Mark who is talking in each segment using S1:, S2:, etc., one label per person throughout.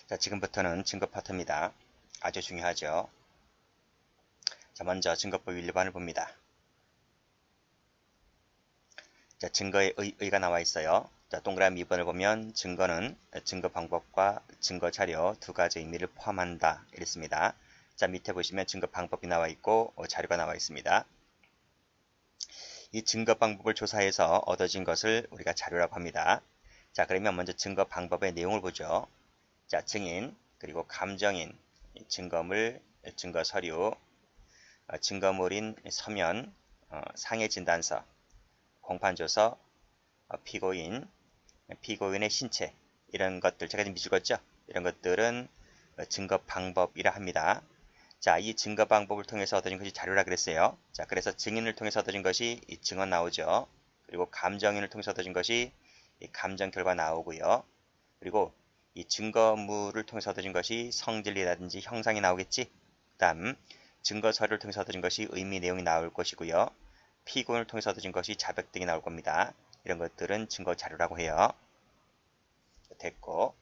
S1: 자, 지금부터는 증거 파트입니다. 아주 중요하죠. 자, 먼저 증거법 1번을 봅니다. 자, 증거의 의가 나와 있어요. 자, 동그라미 2번을 보면 증거는 증거 방법과 증거 자료 두 가지 의미를 포함한다. 이랬습니다. 자, 밑에 보시면 증거 방법이 나와 있고 자료가 나와 있습니다. 이 증거 방법을 조사해서 얻어진 것을 우리가 자료라고 합니다. 자, 그러면 먼저 증거 방법의 내용을 보죠. 자, 증인, 그리고 감정인, 증거물, 증거 서류, 증거물인 서면, 상해 진단서, 공판조서, 피고인, 피고인의 신체, 이런 것들 제가 지금 미적었죠? 이런 것들은 증거 방법이라 합니다. 자, 이 증거 방법을 통해서 얻어진 것이 자료라 그랬어요. 자, 그래서 증인을 통해서 얻어진 것이 이 증언 나오죠. 그리고 감정인을 통해서 얻어진 것이 이 감정 결과 나오고요. 그리고 이 증거물을 통해서 얻어진 것이 성질이라든지 형상이 나오겠지. 그 다음 증거 서류를 통해서 얻어진 것이 의미 내용이 나올 것이고요. 피고인을 통해서 얻어진 것이 자백 등이 나올 겁니다. 이런 것들은 증거 자료라고 해요. 됐고,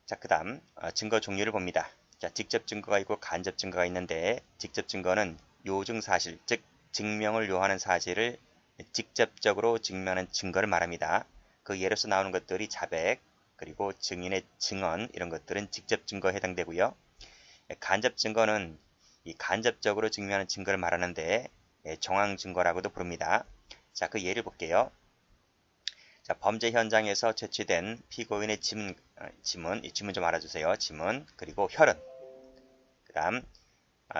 S1: 자, 그 다음 증거 종류를 봅니다. 자, 직접 증거가 있고 간접 증거가 있는데, 직접 증거는 요증 사실, 즉 증명을 요하는 사실을 직접적으로 증명하는 증거를 말합니다. 그 예로서 나오는 것들이 자백, 그리고 증인의 증언, 이런 것들은 직접 증거에 해당되고요. 간접 증거는 이 간접적으로 증명하는 증거를 말하는데 정황 증거라고도 부릅니다. 자, 그 예를 볼게요. 자, 범죄 현장에서 채취된 피고인의 지문, 이 지문 좀 알아주세요. 지문, 그리고 혈흔. 그 다음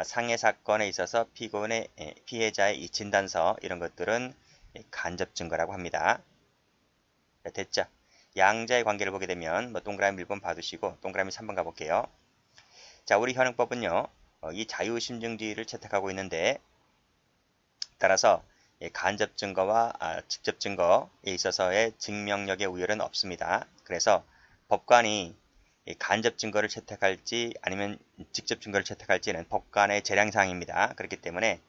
S1: 상해 사건에 있어서 피고인의 피해자의 이 진단서, 이런 것들은 간접 증거라고 합니다. 자, 됐죠? 양자의 관계를 보게 되면 동그라미 1번 봐두시고 동그라미 3번 가볼게요. 자, 우리 현행법은요, 이 자유심증주의를 채택하고 있는데, 따라서 간접 증거와 직접 증거에 있어서의 증명력의 우열은 없습니다. 그래서 법관이 간접 증거를 채택할지 아니면 직접 증거를 채택할지는 법관의 재량사항입니다. 그렇기 때문에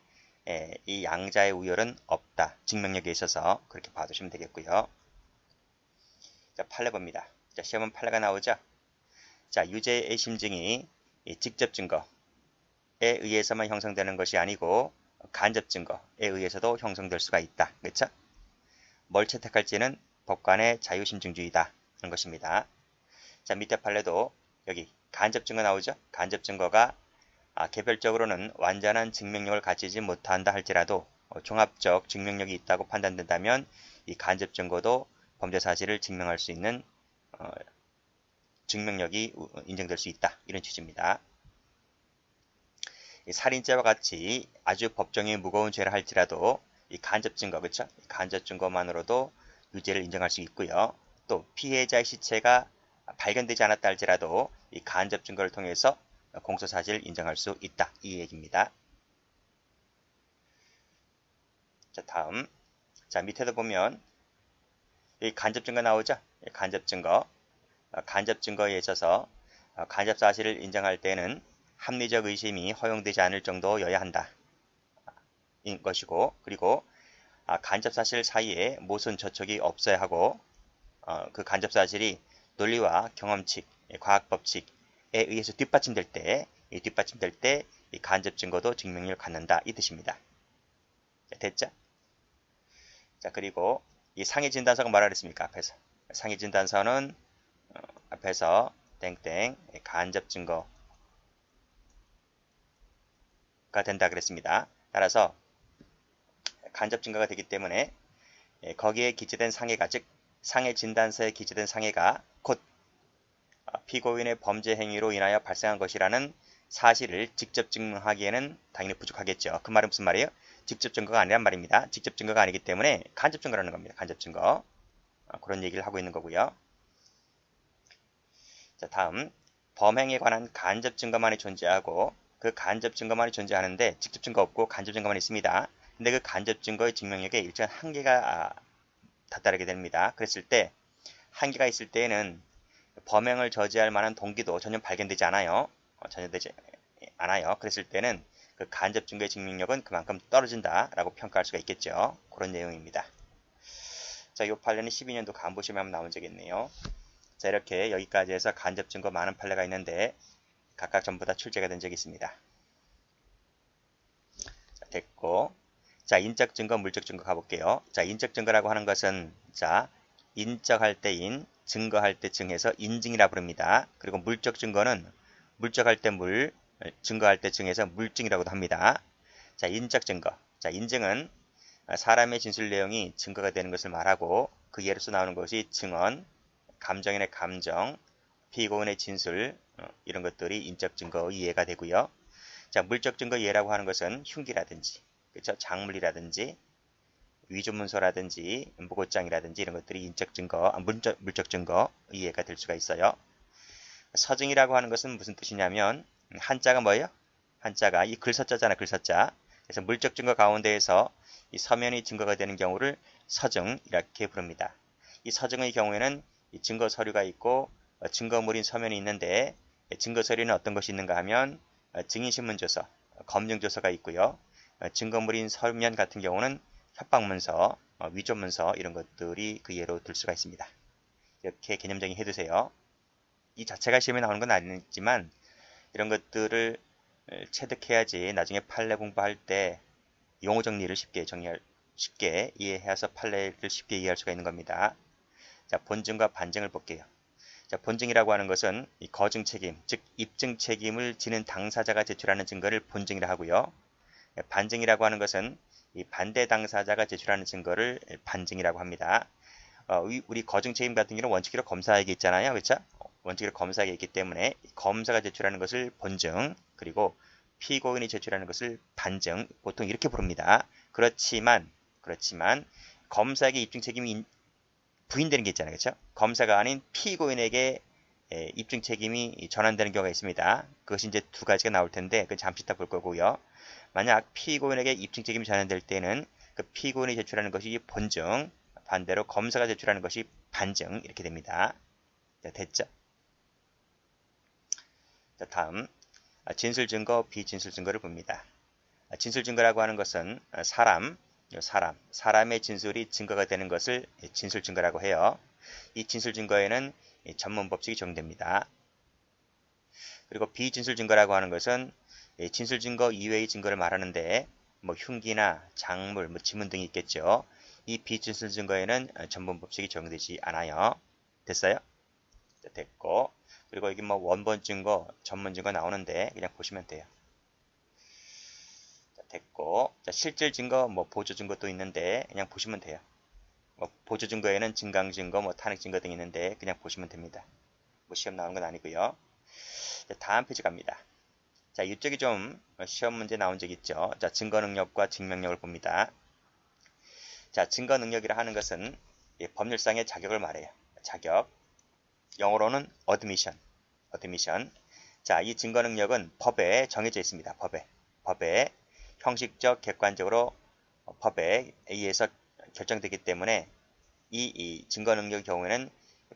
S1: 이 양자의 우열은 없다. 증명력에 있어서 그렇게 봐두시면 되겠고요. 자, 판례 봅니다. 자, 시험은 판례가 나오죠. 자, 유죄의 심증이 직접 증거에 의해서만 형성되는 것이 아니고 간접 증거에 의해서도 형성될 수가 있다. 그렇죠? 뭘 채택할지는 법관의 자유심증주의다. 하는 것입니다. 자, 밑에 판례도 여기 간접 증거 나오죠? 간접 증거가 개별적으로는 완전한 증명력을 갖추지 못한다 할지라도 종합적 증명력이 있다고 판단된다면 이 간접 증거도 범죄 사실을 증명할 수 있는 증명력이 인정될 수 있다. 이런 취지입니다. 살인죄와 같이 아주 법정이 무거운 죄를 할지라도 이 간접 증거, 그렇죠? 간접 증거만으로도 유죄를 인정할 수 있고요. 또 피해자의 시체가 발견되지 않았다 할지라도 이 간접 증거를 통해서 공소 사실을 인정할 수 있다. 이 얘기입니다. 자, 다음. 자, 밑에도 보면 이 간접 증거 나오죠? 간접 증거. 간접 증거에 있어서 간접 사실을 인정할 때는 합리적 의심이 허용되지 않을 정도여야 한다. 인 것이고, 그리고 간접 사실 사이에 모순 저촉이 없어야 하고, 그 간접 사실이 논리와 경험칙, 과학 법칙에 의해서 뒷받침될 때, 이 간접 증거도 증명력을 갖는다. 이 뜻입니다. 자, 됐죠? 자, 그리고 이 상해 진단서가 뭐라 그랬습니까? 앞에서. 상해 진단서는 앞에서 땡땡 간접 증거가 된다 그랬습니다. 따라서 간접 증거가 되기 때문에 거기에 기재된 상해가, 즉 상해 진단서에 기재된 상해가 곧 피고인의 범죄 행위로 인하여 발생한 것이라는 사실을 직접 증명하기에는 당연히 부족하겠죠. 그 말은 무슨 말이에요? 직접 증거가 아니란 말입니다. 직접 증거가 아니기 때문에 간접 증거라는 겁니다. 간접 증거. 그런 얘기를 하고 있는 거고요. 자, 다음. 범행에 관한 간접 증거만이 존재하고 그 간접 증거만이 존재하는데 직접 증거 없고 간접 증거만 있습니다. 근데 그 간접 증거의 증명력에 일정한 한계가 다다르게 됩니다. 그랬을 때 한계가 있을 때에는 범행을 저지할 만한 동기도 전혀 발견되지 않아요. 전혀 되지 않아요. 그랬을 때는 그 간접 증거의 증명력은 그만큼 떨어진다라고 평가할 수가 있겠죠. 그런 내용입니다. 자, 이 판례는 12년도 간부시험에 한번 나온 적이 있네요. 자, 이렇게 여기까지 해서 간접 증거 많은 판례가 있는데 각각 전부 다 출제가 된 적이 있습니다. 자, 됐고. 자, 인적 증거, 물적 증거 가볼게요. 자, 인적 증거라고 하는 것은 자, 인적할 때 인, 증거할 때 증해서 인증이라 부릅니다. 그리고 물적 증거는 물적할 때 물, 증거할 때 증해서 물증이라고도 합니다. 자, 인적 증거. 자, 인증은 사람의 진술 내용이 증거가 되는 것을 말하고 그 예로서 나오는 것이 증언, 감정인의 감정, 피고인의 진술 이런 것들이 인적 증거의 예가 되고요. 자, 물적 증거 예라고 하는 것은 흉기라든지 그렇죠? 작물이라든지 위조문서라든지 무고장이라든지 이런 것들이 인적 증거, 물적 증거 이해가 될 수가 있어요. 서증이라고 하는 것은 무슨 뜻이냐면 한자가 뭐예요? 한자가 이 글서자잖아, 글서자. 그래서 물적 증거 가운데에서 이 서면이 증거가 되는 경우를 서증 이렇게 부릅니다. 이 서증의 경우에는 이 증거 서류가 있고 증거물인 서면이 있는데 증거 서류는 어떤 것이 있는가 하면 증인신문조서, 검증조서가 있고요. 증거물인 서면 같은 경우는 협박문서, 위조문서 이런 것들이 그 예로 들 수가 있습니다. 이렇게 개념적인 해두세요. 이 자체가 시험에 나오는 건 아니지만 이런 것들을 체득해야지 나중에 판례 공부할 때 용어 정리를 쉽게 이해해서 판례를 쉽게 이해할 수가 있는 겁니다. 자, 본증과 반증을 볼게요. 자, 본증이라고 하는 것은 이 거증 책임, 즉 입증 책임을 지는 당사자가 제출하는 증거를 본증이라 하고요. 반증이라고 하는 것은 이 반대 당사자가 제출하는 증거를 반증이라고 합니다. 우리 거증 책임 같은 경우는 원칙으로 검사에게 있잖아요. 그렇죠? 원칙으로 검사에게 있기 때문에 검사가 제출하는 것을 본증, 그리고 피고인이 제출하는 것을 반증, 보통 이렇게 부릅니다. 그렇지만 검사에게 입증 책임이 부인되는 게 있잖아요. 그렇죠? 검사가 아닌 피고인에게 입증 책임이 전환되는 경우가 있습니다. 그것이 이제 두 가지가 나올 텐데 그건 잠시 이따 볼 거고요. 만약 피고인에게 입증 책임이 전환될 때는 그 피고인이 제출하는 것이 본증, 반대로 검사가 제출하는 것이 반증 이렇게 됩니다. 자, 됐죠? 자, 다음 진술 증거, 비진술 증거를 봅니다. 진술 증거라고 하는 것은 사람의 진술이 증거가 되는 것을 진술 증거라고 해요. 이 진술 증거에는 전문 법칙이 적용됩니다. 그리고 비진술 증거라고 하는 것은 진술 증거 이외의 증거를 말하는데 뭐 흉기나 작물, 뭐 지문 등이 있겠죠. 이 비진술 증거에는 전문 법칙이 적용되지 않아요. 됐어요? 됐고, 그리고 여기 뭐 원본 증거, 전문 증거 나오는데 그냥 보시면 돼요. 자, 됐고, 자, 실질 증거, 뭐 보조 증거도 있는데 그냥 보시면 돼요. 뭐 보조 증거에는 증강 증거, 뭐 탄핵 증거 등이 있는데 그냥 보시면 됩니다. 뭐 시험 나오는 건 아니고요. 자, 다음 페이지 갑니다. 자, 이쪽이 좀 시험 문제 나온 적 있죠. 자, 증거 능력과 증명력을 봅니다. 자, 증거 능력이라 하는 것은 법률상의 자격을 말해요. 자격. 영어로는 admission. 자, 이 증거 능력은 법에 정해져 있습니다. 법에 형식적, 객관적으로 법에 의해서 결정되기 때문에 이 증거 능력의 경우에는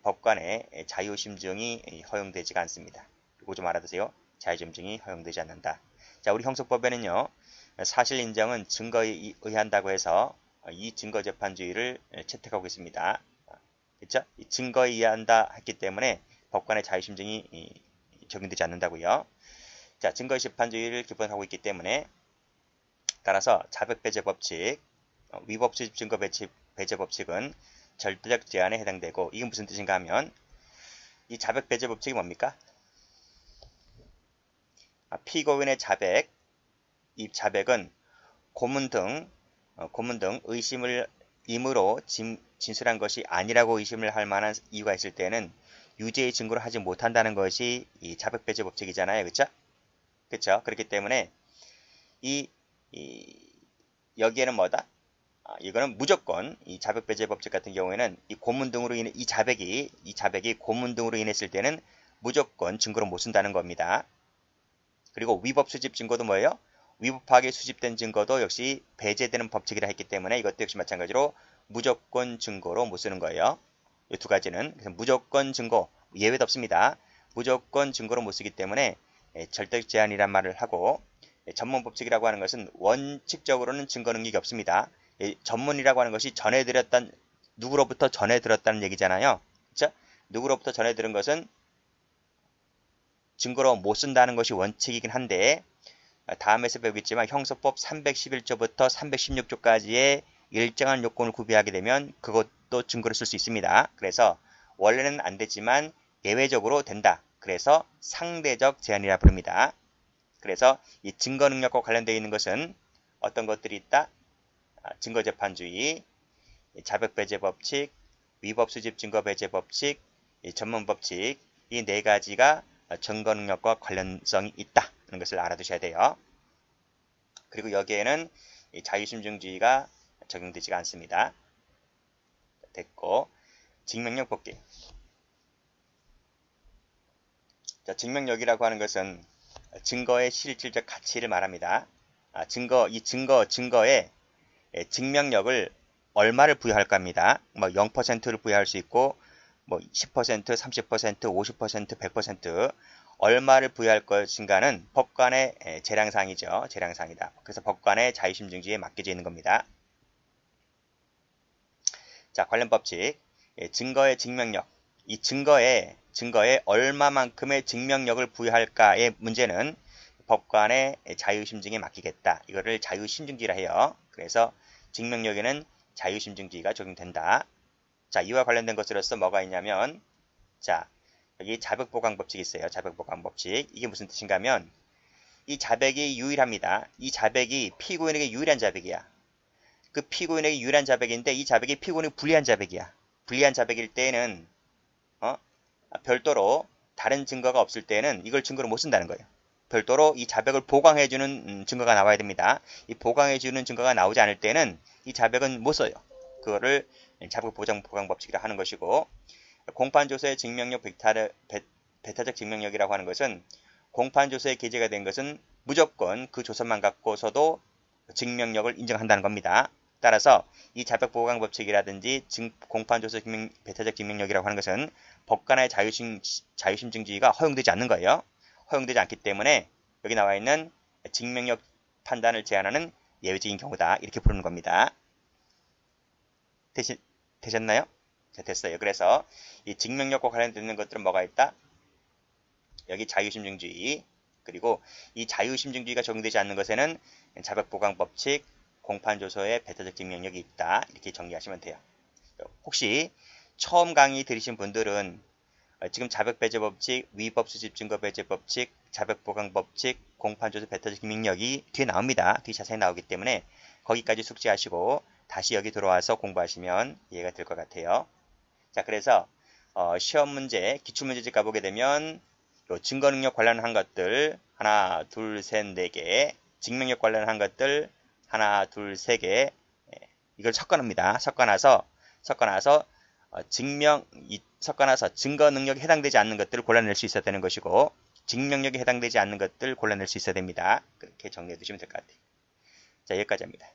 S1: 법관의 자유심증이 허용되지가 않습니다. 이거 좀 알아두세요. 자유심증이 허용되지 않는다. 자, 우리 형사법에는요. 사실 인정은 증거에 의한다고 해서 이 증거재판주의를 채택하고 있습니다. 그렇죠? 증거에 의한다 했기 때문에 법관의 자유심증이 적용되지 않는다고요. 자, 증거재판주의를 기본하고 있기 때문에 따라서 자백배제법칙, 위법수집 증거배제법칙은 절대적 제한에 해당되고 이게 무슨 뜻인가 하면 이 자백배제법칙이 뭡니까? 피고인의 자백, 이 자백은 고문 등 의심을 임으로 진술한 것이 아니라고 의심을 할 만한 이유가 있을 때는 유죄의 증거를 하지 못한다는 것이 이 자백배제 법칙이잖아요. 그렇죠? 그렇죠? 그렇기 때문에 여기에는 뭐다? 이거는 무조건 이 자백배제 법칙 같은 경우에는 이 고문 등으로 인해 이 자백이 고문 등으로 인했을 때는 무조건 증거로 못 쓴다는 겁니다. 그리고 위법 수집 증거도 뭐예요? 위법하게 수집된 증거도 역시 배제되는 법칙이라 했기 때문에 이것도 역시 마찬가지로 무조건 증거로 못 쓰는 거예요. 이 두 가지는 그래서 무조건 증거, 예외도 없습니다. 무조건 증거로 못 쓰기 때문에 절대적 제한이란 말을 하고 전문 법칙이라고 하는 것은 원칙적으로는 증거 능력이 없습니다. 전문이라고 하는 것이 누구로부터 전해 들었다는 얘기잖아요. 그렇죠? 누구로부터 전해 들은 것은 증거로 못 쓴다는 것이 원칙이긴 한데 다음에서 배우겠지만 형소법 311조부터 316조까지의 일정한 요건을 구비하게 되면 그것도 증거로 쓸 수 있습니다. 그래서 원래는 안 되지만 예외적으로 된다. 그래서 상대적 제한이라 부릅니다. 그래서 이 증거 능력과 관련되어 있는 것은 어떤 것들이 있다? 증거재판주의, 자백배제법칙, 위법수집증거배제법칙, 전문법칙 이 네 가지가 증거 능력과 관련성이 있다는 것을 알아두셔야 돼요. 그리고 여기에는 자유심증주의가 적용되지가 않습니다. 됐고, 증명력 볼게요. 자, 증명력이라고 하는 것은 증거의 실질적 가치를 말합니다. 증거에 증명력을 얼마를 부여할까 합니다. 뭐 0%를 부여할 수 있고, 뭐 10%, 30%, 50%, 100% 얼마를 부여할 것인가는 법관의 재량상이죠. 재량상이다. 그래서 법관의 자유심증주의에 맡겨져 있는 겁니다. 자, 관련 법칙. 증거의 증명력. 이 증거에 얼마만큼의 증명력을 부여할까의 문제는 법관의 자유심증에 맡기겠다. 이거를 자유심증주의라 해요. 그래서 증명력에는 자유심증주의가 적용된다. 자, 이와 관련된 것으로서 뭐가 있냐면, 자, 여기 자백보강법칙이 있어요. 자백보강법칙. 이게 무슨 뜻인가 하면, 이 자백이 유일합니다. 이 자백이 피고인에게 유일한 자백이야. 그 피고인에게 유일한 자백인데, 이 자백이 피고인에게 불리한 자백이야. 불리한 자백일 때에는, 별도로 다른 증거가 없을 때는 이걸 증거로 못 쓴다는 거예요. 별도로 이 자백을 보강해주는 증거가 나와야 됩니다. 이 보강해주는 증거가 나오지 않을 때는 이 자백은 못 써요. 그거를 자백보강법칙이라 하는 것이고, 공판조서의 증명력 배타적 증명력이라고 하는 것은 공판조서에 게재가 된 것은 무조건 그 조서만 갖고서도 증명력을 인정한다는 겁니다. 따라서 이 자백보강법칙이라든지 공판조서 배타적 증명력이라고 하는 것은 법관의 자유심증주의가 허용되지 않는 거예요. 허용되지 않기 때문에 여기 나와 있는 증명력 판단을 제한하는 예외적인 경우다. 이렇게 부르는 겁니다. 되셨나요? 자, 됐어요. 그래서 이 증명력과 관련되는 것들은 뭐가 있다? 여기 자유심증주의, 그리고 이 자유심증주의가 적용되지 않는 것에는 자백보강법칙, 공판조서의 배타적 증명력이 있다. 이렇게 정리하시면 돼요. 혹시 처음 강의 들으신 분들은 지금 자백배제법칙, 위법수집증거배제법칙, 자백보강법칙, 공판조서 배타적 증명력이 뒤에 나옵니다. 뒤에 자세히 나오기 때문에 거기까지 숙지하시고 다시 여기 들어와서 공부하시면 이해가 될 것 같아요. 자, 그래서 시험 문제, 기출문제집 가보게 되면 증거능력 관련한 것들 하나, 둘, 셋, 네 개, 증명력 관련한 것들 하나, 둘, 세 개, 이걸 섞어놓습니다. 섞어놔서 증거 능력에 해당되지 않는 것들을 골라낼 수 있어야 되는 것이고, 증명력에 해당되지 않는 것들 골라낼 수 있어야 됩니다. 그렇게 정리해 두시면 될 것 같아요. 자, 여기까지 합니다.